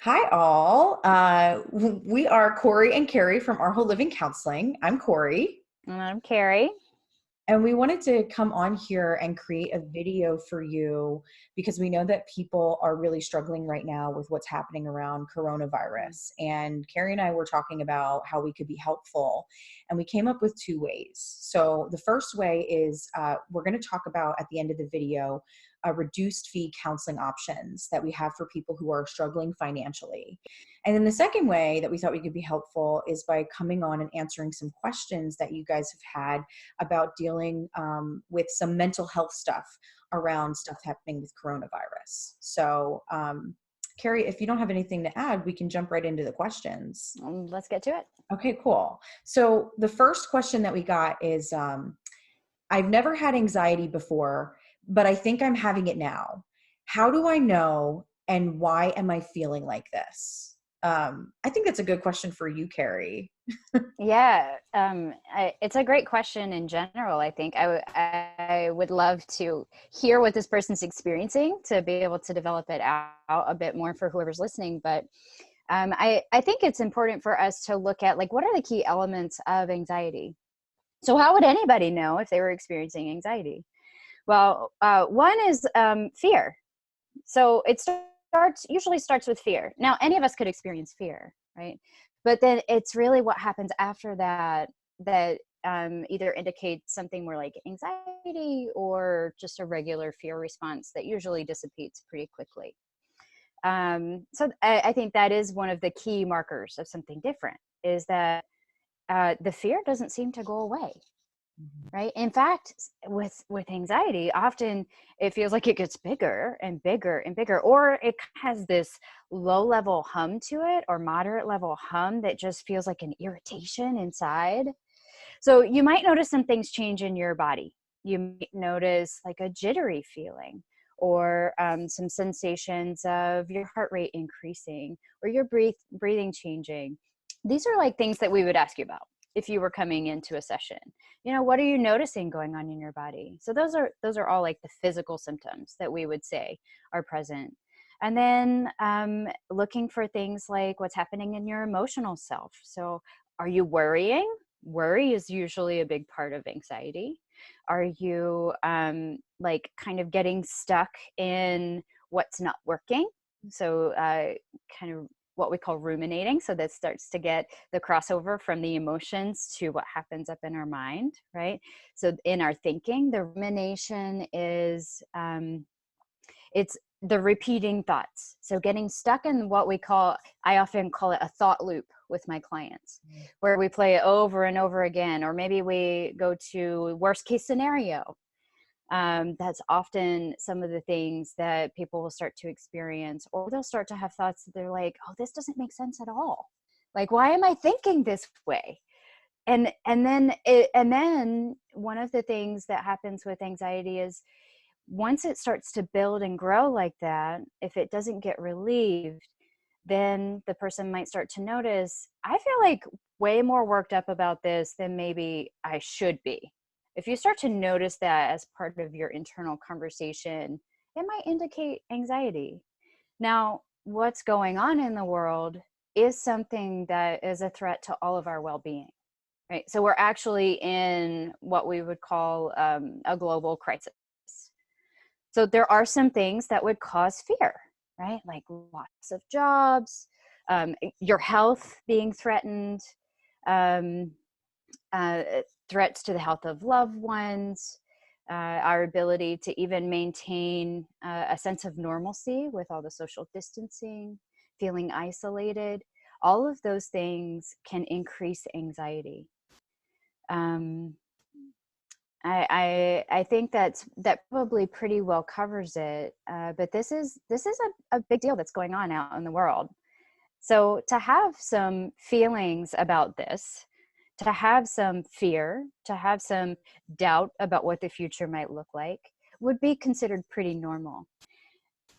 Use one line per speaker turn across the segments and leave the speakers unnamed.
Hi, all. We are Cori and Kari from Our Whole Living Counseling. I'm Cori,
And I'm Kari.
and we wanted to come on here and create a video for you because we know that people are really struggling right now with what's happening around coronavirus. And Kari and I were talking about how we could be helpful, and we came up with two ways. So the first way is we're going to talk about at the end of the video reduced fee counseling options that we have for people who are struggling financially. And then the second way that we thought we could be helpful is by coming on and answering some questions that you guys have had about dealing with some mental health stuff around stuff happening with coronavirus. So, Kari, if you don't have anything to add, we can jump right into the questions.
Let's get to it.
Okay, cool. So the first question that we got is, I've never had anxiety before, but I think I'm having it now. How do I know, and why am I feeling like this? I think that's a good question for you, Kari.
Yeah, it's a great question in general. I think I would love to hear what this person's experiencing to be able to develop it out a bit more for whoever's listening. But I think it's important for us to look at, like, what are the key elements of anxiety? So how would anybody know if they were experiencing anxiety? Well, one is fear. So it usually starts with fear. Now, any of us could experience fear, right? But then it's really what happens after that that either indicates something more like anxiety or just a regular fear response that usually dissipates pretty quickly. So I think that is one of the key markers of something different, is that the fear doesn't seem to go away. Right. In fact, with anxiety, often it feels like it gets bigger and bigger and bigger, or it has this low level hum to it, or moderate level hum that just feels like an irritation inside. So you might notice some things change in your body. You might notice like a jittery feeling, or some sensations of your heart rate increasing, or your breathing changing. These are like things that we would ask you about if you were coming into a session. What are you noticing going on in your body? So those are all like the physical symptoms that we would say are present. And then looking for things like what's happening in your emotional self. So are you worrying? Worry is usually a big part of anxiety. Are you like kind of getting stuck in what's not working? So kind of what we call ruminating. So that starts to get the crossover from the emotions to what happens up in our mind, right? So in our thinking, the rumination is it's the repeating thoughts. So getting stuck in what I often call it a thought loop with my clients, where we play it over and over again, or maybe we go to worst case scenario. That's often some of the things that people will start to experience, or they'll start to have thoughts that they're like, oh, this doesn't make sense at all. Like, why am I thinking this way? And then one of the things that happens with anxiety is, once it starts to build and grow like that, if it doesn't get relieved, then the person might start to notice, I feel like way more worked up about this than maybe I should be. If you start to notice that as part of your internal conversation, it might indicate anxiety. Now, what's going on in the world is something that is a threat to all of our well-being, right? So we're actually in what we would call a global crisis. So there are some things that would cause fear, right? Like loss of jobs, your health being threatened, um, uh, threats to the health of loved ones, our ability to even maintain a sense of normalcy with all the social distancing, feeling isolated. All of those things can increase anxiety. Um, I think that probably pretty well covers it. But this is a big deal that's going on out in the world. So to have some feelings about this, to have some fear, to have some doubt about what the future might look like, would be considered pretty normal.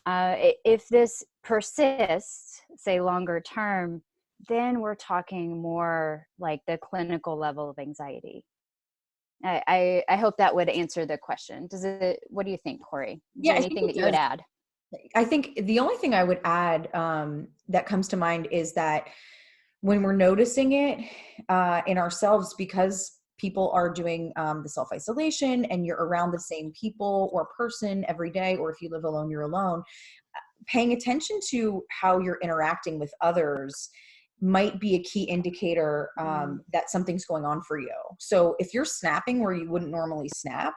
If this persists, say longer term, then we're talking more like the clinical level of anxiety. I hope that would answer the question. What do you think, Cori? Is
Yeah,
there
I think
anything
it
that you would
does.
add?
I think the only thing I would add that comes to mind is that when we're noticing it in ourselves, because people are doing the self-isolation and you're around the same people or person every day, or if you live alone, you're alone, paying attention to how you're interacting with others might be a key indicator that something's going on for you. So if you're snapping where you wouldn't normally snap,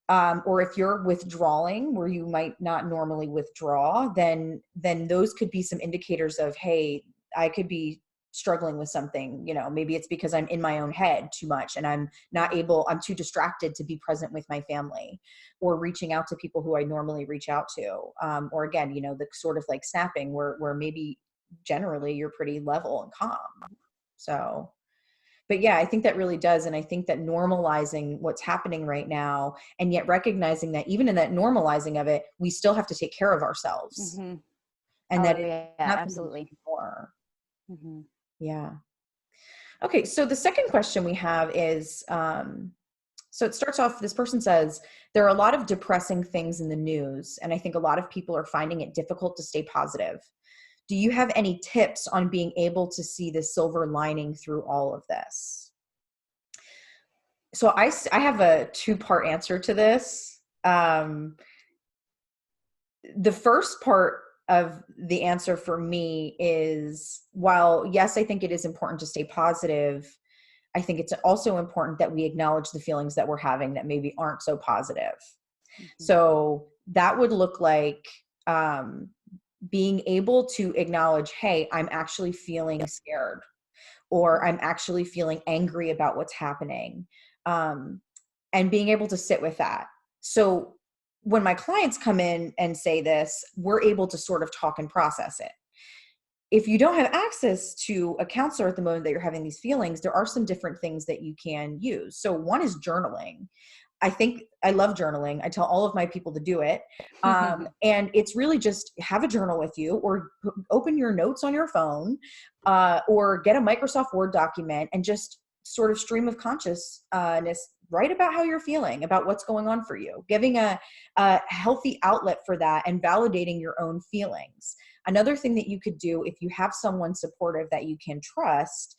or if you're withdrawing where you might not normally withdraw, then those could be some indicators of, hey, I could be struggling with something. Maybe it's because I'm in my own head too much and I'm too distracted to be present with my family or reaching out to people who I normally reach out to. Or again, the sort of like snapping where maybe generally you're pretty level and calm. So, but yeah, I think that really does. And I think that normalizing what's happening right now, and yet recognizing that even in that normalizing of it, we still have to take care of ourselves, and that
Oh,
it's
yeah,
nothing to
absolutely.
do more.
Mm-hmm.
Yeah. Okay. So the second question we have is, so it starts off, this person says, there are a lot of depressing things in the news, and I think a lot of people are finding it difficult to stay positive. Do you have any tips on being able to see the silver lining through all of this? So I have a two-part answer to this. The first part of the answer for me is, while yes, I think it is important to stay positive, I think it's also important that we acknowledge the feelings that we're having that maybe aren't so positive.
Mm-hmm.
So that would look like being able to acknowledge, hey, I'm actually feeling scared, or I'm actually feeling angry about what's happening, and being able to sit with that. So when my clients come in and say this, we're able to sort of talk and process it. If you don't have access to a counselor at the moment that you're having these feelings, there are some different things that you can use. So one is journaling. I love journaling. I tell all of my people to do it. And it's really just have a journal with you, or open your notes on your phone, or get a Microsoft Word document and just sort of stream of consciousness, write about how you're feeling, about what's going on for you, giving a healthy outlet for that and validating your own feelings. Another thing that you could do if you have someone supportive that you can trust,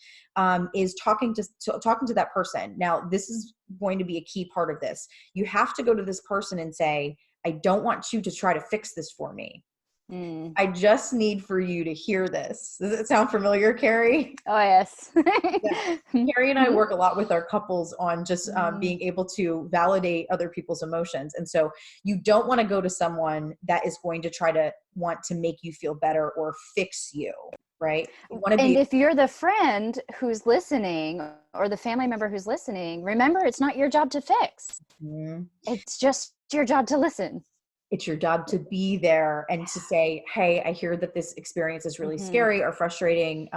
is talking to that person. Now, this is going to be a key part of this. You have to go to this person and say, I don't want you to try to fix this for me. I just need for you to hear this. Does it sound familiar, Kari?
Oh, yes.
Yeah. Kari and I work a lot with our couples on just being able to validate other people's emotions. And so you don't want to go to someone that is going to try to want to make you feel better or fix you, right? You want to
And
be.
if you're the friend who's listening or the family member who's listening, remember, it's not your job to fix.
Mhm.
It's just your job to listen.
It's your job to be there and to say, hey, I hear that this experience is really scary or frustrating,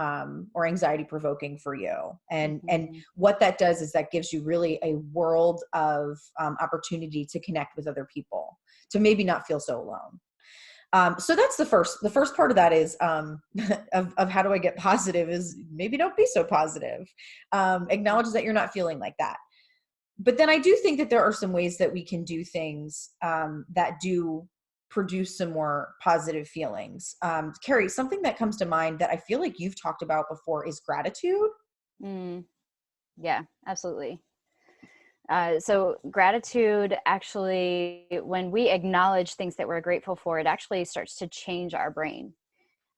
or anxiety provoking for you. And what that does is that gives you really a world of opportunity to connect with other people, to maybe not feel so alone. So that's the first part of that is, of how do I get positive, is maybe don't be so positive. Acknowledge that you're not feeling like that. But then I do think that there are some ways that we can do things that do produce some more positive feelings. Kari, something that comes to mind that I feel like you've talked about before is gratitude.
Yeah, absolutely. So gratitude, actually, when we acknowledge things that we're grateful for, it actually starts to change our brain.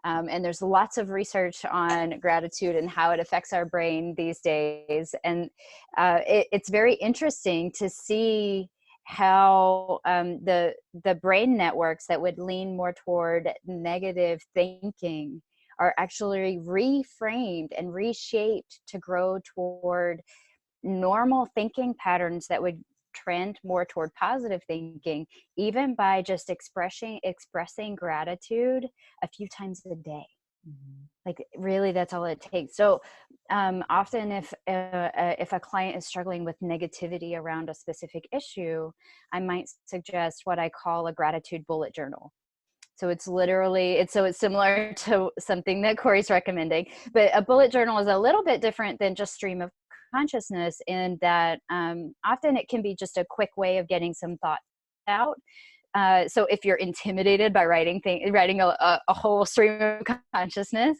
And there's lots of research on gratitude and how it affects our brain these days. And it's very interesting to see how the brain networks that would lean more toward negative thinking are actually reframed and reshaped to grow toward normal thinking patterns that would trend more toward positive thinking, even by just expressing gratitude a few times a day. Like, really, that's all it takes. So often if a client is struggling with negativity around a specific issue, I might suggest what I call a gratitude bullet journal. So it's literally, it's similar to something that Cori's recommending, but a bullet journal is a little bit different than just stream of consciousness, in that often it can be just a quick way of getting some thoughts out. So if you're intimidated by writing a whole stream of consciousness,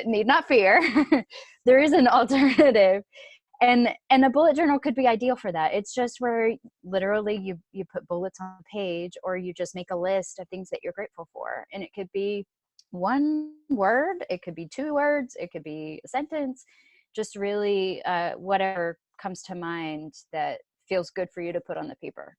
need not fear. There is an alternative. And a bullet journal could be ideal for that. It's just where literally you put bullets on a page, or you just make a list of things that you're grateful for. And it could be one word, it could be 2 words, it could be a sentence, just really whatever comes to mind that feels good for you to put on the paper.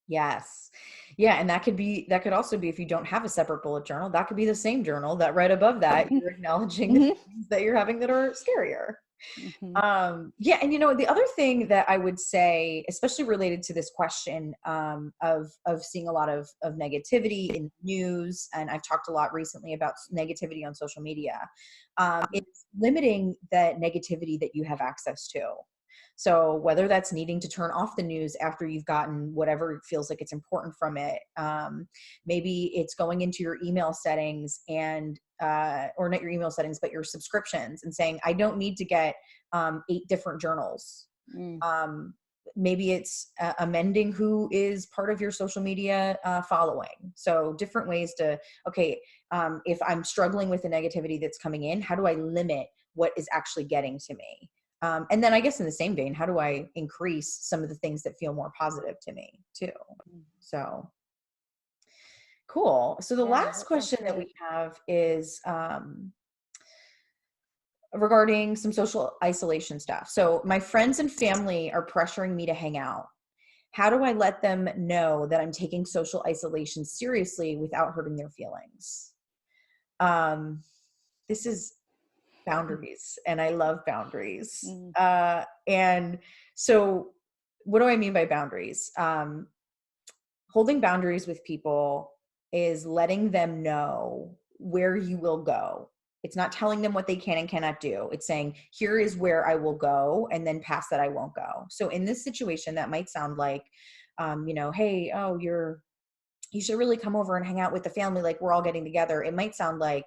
Yes. Yeah. And that could also be, if you don't have a separate bullet journal, that could be the same journal that right above that, you're acknowledging the
Mm-hmm.
things that you're having that are scarier.
Mm-hmm.
Yeah. And the other thing that I would say, especially related to this question, of seeing a lot of negativity in news, and I've talked a lot recently about negativity on social media, it's limiting the negativity that you have access to. So whether that's needing to turn off the news after you've gotten whatever feels like it's important from it, maybe it's going into your email settings and, or not your email settings, but your subscriptions, and saying, I don't need to get 8 different journals.
Mm.
Maybe it's amending who is part of your social media following. So different ways to, okay, if I'm struggling with the negativity that's coming in, how do I limit what is actually getting to me? And then I guess in the same vein, how do I increase some of the things that feel more positive to me too? So cool. So the
Yeah,
last
that sounds
question that
great.
we have is regarding some social isolation stuff. So my friends and family are pressuring me to hang out. How do I let them know that I'm taking social isolation seriously without hurting their feelings? Um, this is boundaries, and I love boundaries.
Mm.
And so what do I mean by boundaries? Holding boundaries with people is letting them know where you will go. It's not telling them what they can and cannot do. It's saying, here is where I will go, and then past that I won't go. So in this situation, that might sound like, hey, oh, you should really come over and hang out with the family. Like, we're all getting together. It might sound like,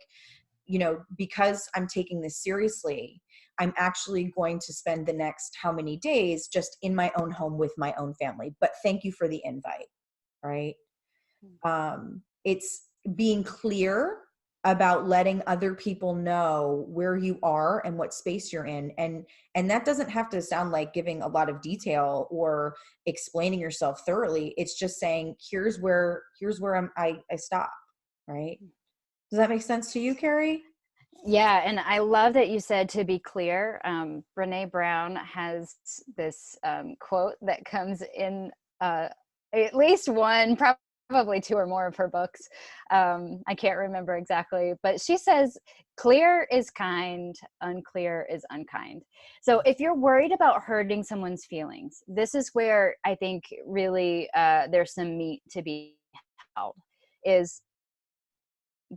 because I'm taking this seriously, I'm actually going to spend the next how many days just in my own home with my own family. But thank you for the invite. Right. It's being clear about letting other people know where you are and what space you're in. And that doesn't have to sound like giving a lot of detail or explaining yourself thoroughly. It's just saying, here's where I stop. Right. Does that make sense to you, Kari?
Yeah, and I love that you said to be clear. Brene Brown has this quote that comes in at least one, probably 2 or more of her books. I can't remember exactly, but she says, clear is kind, unclear is unkind. So if you're worried about hurting someone's feelings, this is where I think really there's some meat to be held, is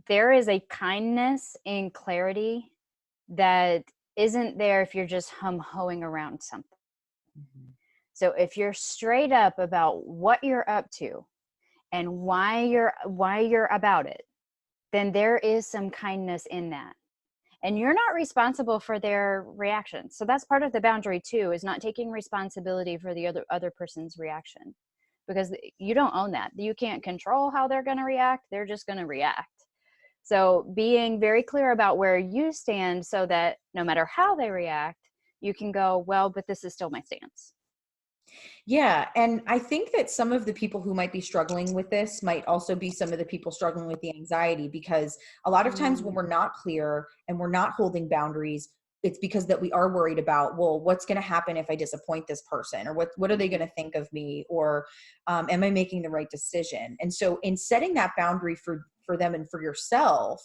there is a kindness and clarity that isn't there if you're just hum-hoing around something.
Mm-hmm.
So if you're straight up about what you're up to and why you're about it, then there is some kindness in that. And you're not responsible for their reaction. So that's part of the boundary too, is not taking responsibility for the other person's reaction, because you don't own that. You can't control how they're going to react. They're just going to react. So being very clear about where you stand, so that no matter how they react, you can go, well, but this is still my stance.
Yeah. And I think that some of the people who might be struggling with this might also be some of the people struggling with the anxiety, because a lot of times when
Mm.
we're not clear and we're not holding boundaries, it's because that we are worried about, well, what's going to happen if I disappoint this person, or what are they going to think of me, or am I making the right decision? And so in setting that boundary for them and for yourself,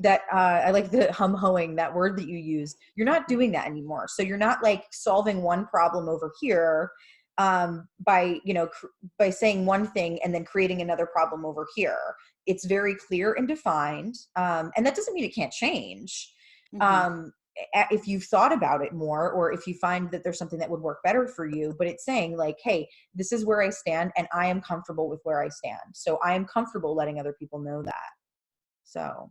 that I like the hum-hoing, that word that you use, you're not doing that anymore. So you're not like solving one problem over here by by saying one thing and then creating another problem over here. It's very clear and defined, and that doesn't mean it can't change.
Mm-hmm.
um, if you've thought about it more, or if you find that there's something that would work better for you, but it's saying like, hey, this is where I stand and I am comfortable with where I stand, so I am comfortable letting other people know that. So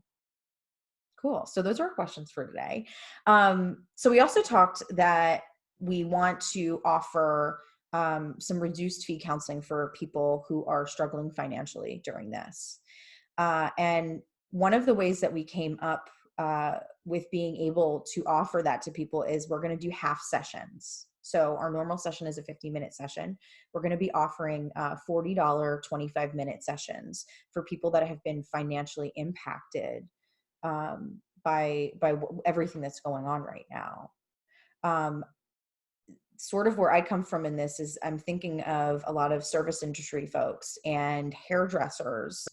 cool. So those are our questions for today. So we also talked that we want to offer some reduced fee counseling for people who are struggling financially during this. And one of the ways that we came up with being able to offer that to people is we're going to do half sessions. So our normal session is a 50-minute session. We're going to be offering $40 25-minute sessions for people that have been financially impacted by everything that's going on right now. Sort of where I come from in this is I'm thinking of a lot of service industry folks and hairdressers,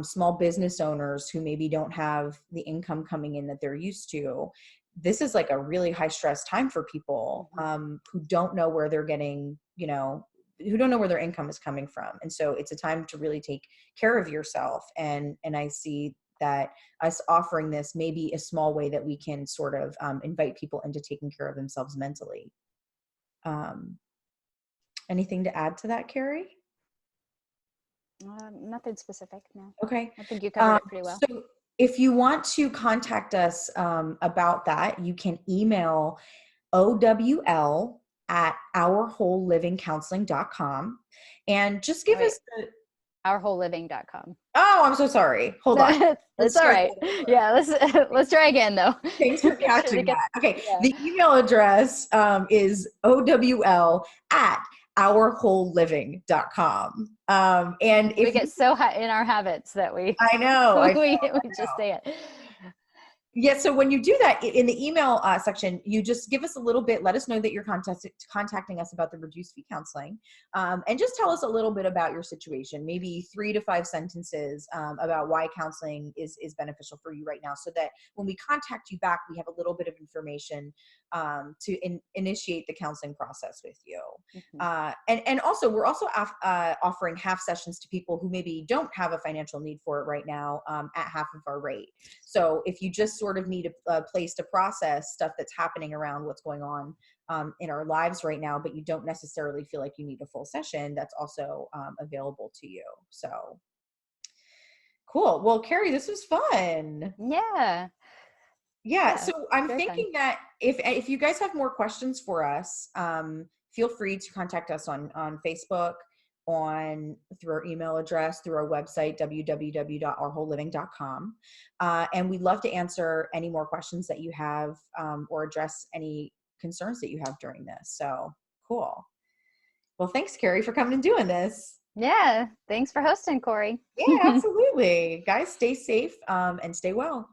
small business owners who maybe don't have the income coming in that they're used to. This is like a really high stress time for people who don't know where they're getting, who don't know where their income is coming from. And so it's a time to really take care of yourself. And I see that us offering this may be a small way that we can sort of invite people into taking care of themselves mentally. Anything to add to that, Kari?
Nothing specific, no.
Okay.
I think you covered it pretty well.
So if you want to contact us about that, you can email owl@ourwholelivingcounseling.com and just give us the
ourwholeliving.com.
Oh, I'm so sorry. Hold on.
It's all right. Yeah, let's try again though.
Thanks for catching that. Okay.
Yeah.
The email address is owl@ourwholeliving.com. And if
we get so hot in our habits that we
I know.
we just say it.
Yeah, so when you do that in the email section, you just give us a little bit, let us know that you're contacting us about the reduced fee counseling, and just tell us a little bit about your situation, maybe 3 to 5 sentences about why counseling is beneficial for you right now, so that when we contact you back, we have a little bit of information to initiate the counseling process with you. And also, we're also offering half sessions to people who maybe don't have a financial need for it right now at half of our rate. So if you just sort of need a place to process stuff that's happening around what's going on in our lives right now, but you don't necessarily feel like you need a full session, that's also available to you. So cool. Well, Kari, this was fun. Yeah. So I'm thinking that if you guys have more questions for us, feel free to contact us on Facebook, through our email address, through our website, www.ourwholeliving.com. And we'd love to answer any more questions that you have or address any concerns that you have during this. So cool. Well, thanks, Kari, for coming and doing this.
Yeah. Thanks for hosting, Cori.
Yeah, absolutely. Guys, stay safe and stay well.